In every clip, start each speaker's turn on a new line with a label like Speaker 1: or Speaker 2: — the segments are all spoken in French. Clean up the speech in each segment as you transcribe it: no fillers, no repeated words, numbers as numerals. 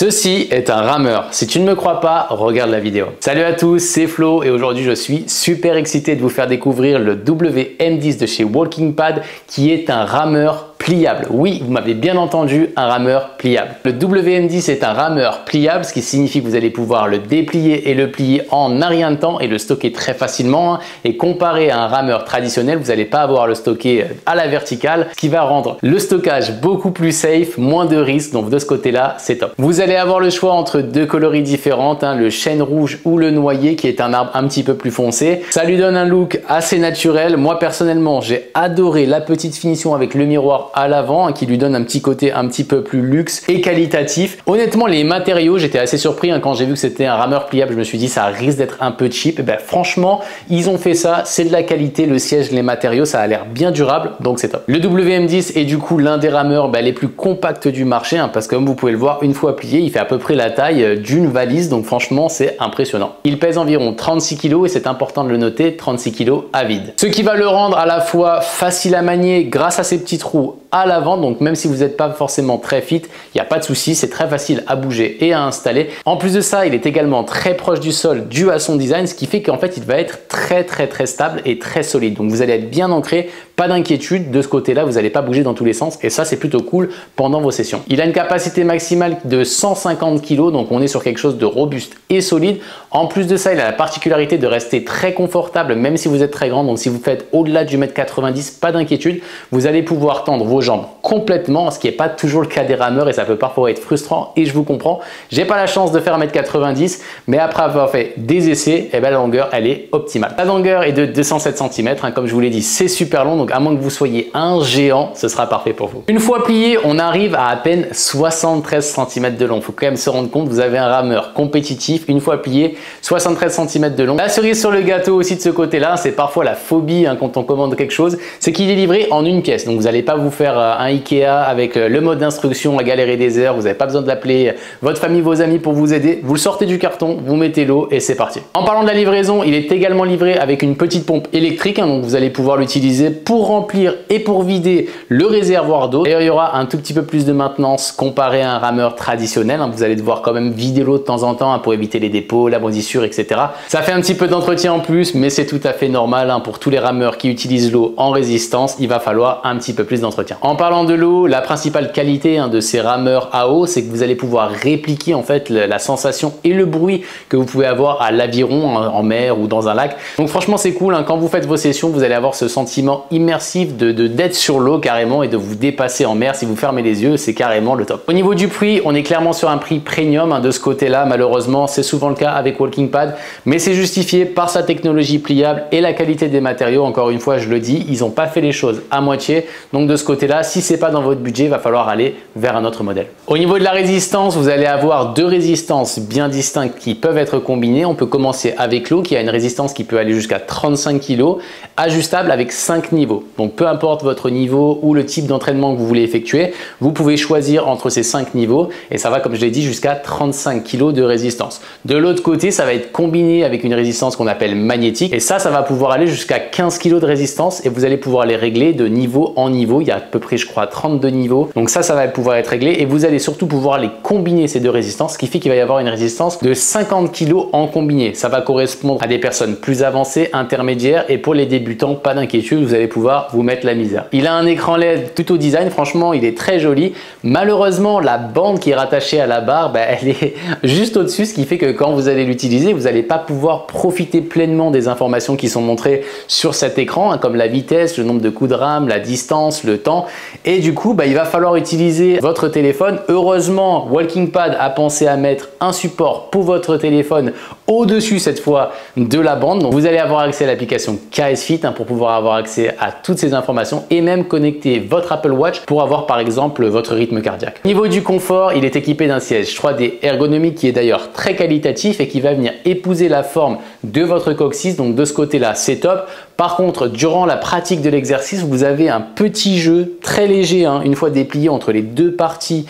Speaker 1: Ceci est un rameur. Si tu ne me crois pas, regarde la vidéo. Salut à tous, c'est Flo et aujourd'hui je suis super excité de vous faire découvrir le WM10 de chez Walking Pad qui est un rameur pliable. Oui, vous m'avez bien entendu, un rameur pliable. Le WM10 est un rameur pliable, ce qui signifie que vous allez pouvoir le déplier et le plier en un rien de temps et le stocker très facilement. Et comparé à un rameur traditionnel, vous n'allez pas avoir le stocker à la verticale, ce qui va rendre le stockage beaucoup plus safe, moins de risques. Donc de ce côté-là, c'est top. Vous allez avoir le choix entre deux coloris différentes, le chêne rouge ou le noyer qui est un arbre un petit peu plus foncé. Ça lui donne un look assez naturel. Moi personnellement, j'ai adoré la petite finition avec le miroir à l'avant qui lui donne un petit côté un petit peu plus luxe et qualitatif. Honnêtement, les matériaux, j'étais assez surpris quand j'ai vu que c'était un rameur pliable. Je me suis dit ça risque d'être un peu cheap. Et ben, franchement, ils ont fait ça, c'est de la qualité, le siège, les matériaux, ça a l'air bien durable, donc c'est top. Le WM10 est du coup l'un des rameurs les plus compacts du marché parce que comme vous pouvez le voir, une fois plié, il fait à peu près la taille d'une valise, donc franchement c'est impressionnant. Il pèse environ 36 kg et c'est important de le noter, 36 kg à vide. Ce qui va le rendre à la fois facile à manier grâce à ses petits trous à l'avant, donc même si vous n'êtes pas forcément très fit, il n'y a pas de souci, c'est très facile à bouger et à installer. En plus de ça, il est également très proche du sol dû à son design, ce qui fait qu'en fait il va être très stable et très solide. Donc vous allez être bien ancré, pas d'inquiétude de ce côté-là, vous n'allez pas bouger dans tous les sens et ça c'est plutôt cool pendant vos sessions. Il a une capacité maximale de 150 kg, donc on est sur quelque chose de robuste et solide. En plus de ça, il a la particularité de rester très confortable même si vous êtes très grand. Donc si vous faites au-delà du 1,90 m, pas d'inquiétude, vous allez pouvoir tendre vos jambes complètement, ce qui n'est pas toujours le cas des rameurs et ça peut parfois être frustrant et je vous comprends. J'ai pas la chance de faire 1,90 m, mais après avoir fait des essais, la longueur elle est optimale. La longueur est de 207 cm, comme je vous l'ai dit, c'est super long, donc à moins que vous soyez un géant, ce sera parfait pour vous. Une fois plié, on arrive à peine 73 cm de long. Il faut quand même se rendre compte, vous avez un rameur compétitif, une fois plié, 73 cm de long. La cerise sur le gâteau aussi de ce côté-là, c'est parfois la phobie quand on commande quelque chose, c'est qu'il est livré en une pièce. Donc vous n'allez pas vous faire un Ikea avec le mode d'instruction à galérer des heures, vous n'avez pas besoin d'appeler votre famille, vos amis pour vous aider. Vous le sortez du carton, vous mettez l'eau et c'est parti. En parlant de la livraison, il est également livré avec une petite pompe électrique, donc vous allez pouvoir l'utiliser pour remplir et pour vider le réservoir d'eau. D'ailleurs, il y aura un tout petit peu plus de maintenance comparé à un rameur traditionnel. Vous allez devoir quand même vider l'eau de temps en temps pour éviter les dépôts, la moisissure, etc. Ça fait un petit peu d'entretien en plus, mais c'est tout à fait normal pour tous les rameurs qui utilisent l'eau en résistance. Il va falloir un petit peu plus d'entretien. En parlant de l'eau, la principale qualité de ces rameurs à eau, c'est que vous allez pouvoir répliquer en fait la sensation et le bruit que vous pouvez avoir à l'aviron en mer ou dans un lac. Donc franchement, c'est cool. Quand vous faites vos sessions, vous allez avoir ce sentiment immersif d'être sur l'eau carrément et de vous dépasser en mer. Si vous fermez les yeux, c'est carrément le top. Au niveau du prix, on est clairement sur un prix premium de ce côté-là. Malheureusement, c'est souvent le cas avec Walking Pad, mais c'est justifié par sa technologie pliable et la qualité des matériaux. Encore une fois, je le dis, ils n'ont pas fait les choses à moitié. Donc de ce côté-là, si c'est pas dans votre budget, il va falloir aller vers un autre modèle. Au niveau de la résistance, vous allez avoir deux résistances bien distinctes qui peuvent être combinées. On peut commencer avec l'eau qui a une résistance qui peut aller jusqu'à 35 kg, ajustable avec 5 niveaux. Donc peu importe votre niveau ou le type d'entraînement que vous voulez effectuer, vous pouvez choisir entre ces 5 niveaux et ça va, comme je l'ai dit, jusqu'à 35 kg de résistance. De l'autre côté, ça va être combiné avec une résistance qu'on appelle magnétique et ça va pouvoir aller jusqu'à 15 kg de résistance et vous allez pouvoir les régler de niveau en niveau. Il y a à peu près, je crois, 32 niveaux. Donc ça va pouvoir être réglé et vous allez surtout pouvoir les combiner ces deux résistances, ce qui fait qu'il va y avoir une résistance de 50 kg en combiné. Ça va correspondre à des personnes plus avancées, intermédiaires et pour les débutants, pas d'inquiétude, vous allez pouvoir vous mettre la misère. Il a un écran LED tout au design, franchement, il est très joli. Malheureusement, la bande qui est rattachée à la barre, elle est juste au-dessus, ce qui fait que quand vous allez l'utiliser, vous n'allez pas pouvoir profiter pleinement des informations qui sont montrées sur cet écran, comme la vitesse, le nombre de coups de rame, la distance, le temps. Et du coup, il va falloir utiliser votre téléphone. Heureusement, Walking Pad a pensé à mettre un support pour votre téléphone au-dessus cette fois de la bande. Donc vous allez avoir accès à l'application KS Fit pour pouvoir avoir accès à toutes ces informations et même connecter votre Apple Watch pour avoir par exemple votre rythme cardiaque. Au niveau du confort, il est équipé d'un siège 3D ergonomique qui est d'ailleurs très qualitatif et qui va venir épouser la forme de votre coccyx. Donc de ce côté-là, c'est top. Par contre, durant la pratique de l'exercice, vous avez un petit jeu très léger, une fois déplié entre les deux parties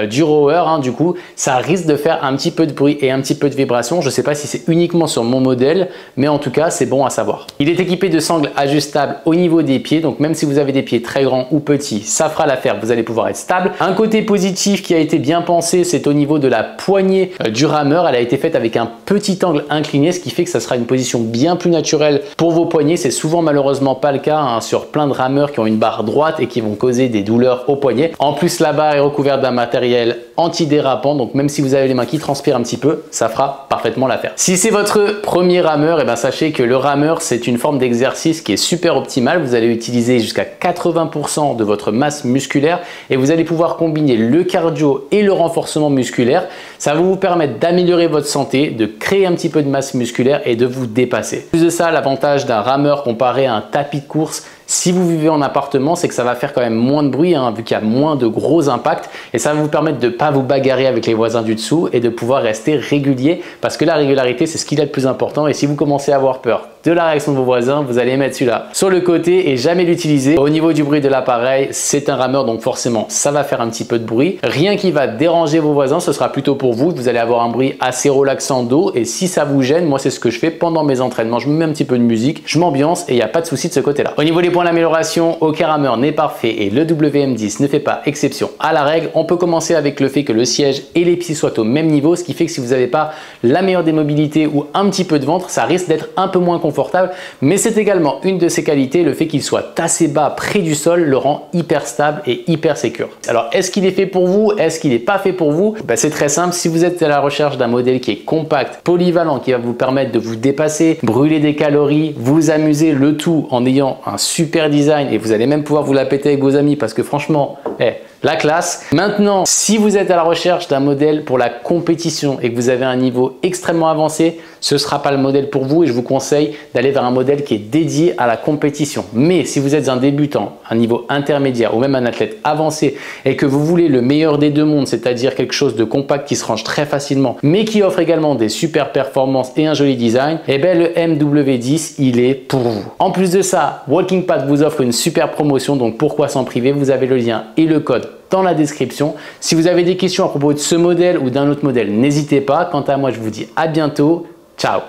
Speaker 1: du rower. Du coup, ça risque de faire un petit peu de bruit et un petit peu de vibration. Je ne sais pas si c'est uniquement sur mon modèle, mais en tout cas, c'est bon à savoir. Il est équipé de sangles ajustables au niveau des pieds. Donc même si vous avez des pieds très grands ou petits, ça fera l'affaire. Vous allez pouvoir être stable. Un côté positif qui a été bien pensé, c'est au niveau de la poignée du rameur. Elle a été faite avec un petit angle incliné, ce qui fait que ça sera une position bien plus naturelle pour vos poignets. C'est souvent malheureusement pas le cas sur plein de rameurs qui ont une barre droite et qui vont causer des douleurs au poignet. En plus, la barre est recouverte d'un matériel antidérapant, donc même si vous avez les mains qui transpirent un petit peu, ça fera parfaitement l'affaire. Si c'est votre premier rameur, sachez que le rameur, c'est une forme d'exercice qui est super optimale. Vous allez utiliser jusqu'à 80% de votre masse musculaire et vous allez pouvoir combiner le cardio et le renforcement musculaire. Ça va vous permettre d'améliorer votre santé, de créer un petit peu de masse musculaire et de vous dépasser. En plus de ça, l'avantage d'un rameur comparé à un tapis de course, si vous vivez en appartement, c'est que ça va faire quand même moins de bruit, vu qu'il y a moins de gros impacts, et ça va vous permettre de ne pas vous bagarrer avec les voisins du dessous et de pouvoir rester régulier, parce que la régularité, c'est ce qu'il y a de plus important. Et si vous commencez à avoir peur de la réaction de vos voisins, vous allez mettre celui-là sur le côté et jamais l'utiliser. Au niveau du bruit de l'appareil, c'est un rameur, donc forcément ça va faire un petit peu de bruit. Rien qui va déranger vos voisins, ce sera plutôt pour vous. Vous allez avoir un bruit assez relaxant d'eau, et si ça vous gêne, moi c'est ce que je fais pendant mes entraînements. Je me mets un petit peu de musique, je m'ambiance et il n'y a pas de souci de ce côté-là. Au niveau des points d'amélioration, aucun rameur n'est parfait et le WM10 ne fait pas exception à la règle. On peut commencer avec le fait que le siège et les pieds soient au même niveau, ce qui fait que si vous n'avez pas la meilleure des mobilités ou un petit peu de ventre, ça risque d'être un peu moins confortable, mais c'est également une de ses qualités, le fait qu'il soit assez bas près du sol le rend hyper stable et hyper sécure. Alors est-ce qu'il est fait pour vous? Est-ce qu'il n'est pas fait pour vous? C'est très simple. Si vous êtes à la recherche d'un modèle qui est compact, polyvalent, qui va vous permettre de vous dépasser, brûler des calories, vous amuser, le tout en ayant un super design, et vous allez même pouvoir vous la péter avec vos amis parce que franchement, la classe. Maintenant, si vous êtes à la recherche d'un modèle pour la compétition et que vous avez un niveau extrêmement avancé, ce ne sera pas le modèle pour vous et je vous conseille d'aller vers un modèle qui est dédié à la compétition. Mais si vous êtes un débutant, un niveau intermédiaire ou même un athlète avancé et que vous voulez le meilleur des deux mondes, c'est-à-dire quelque chose de compact qui se range très facilement, mais qui offre également des super performances et un joli design, le MW10, il est pour vous. En plus de ça, Walking Pad vous offre une super promotion, donc pourquoi s'en priver? Vous avez le lien et le code dans la description. Si vous avez des questions à propos de ce modèle ou d'un autre modèle, n'hésitez pas. Quant à moi, je vous dis à bientôt. Ciao!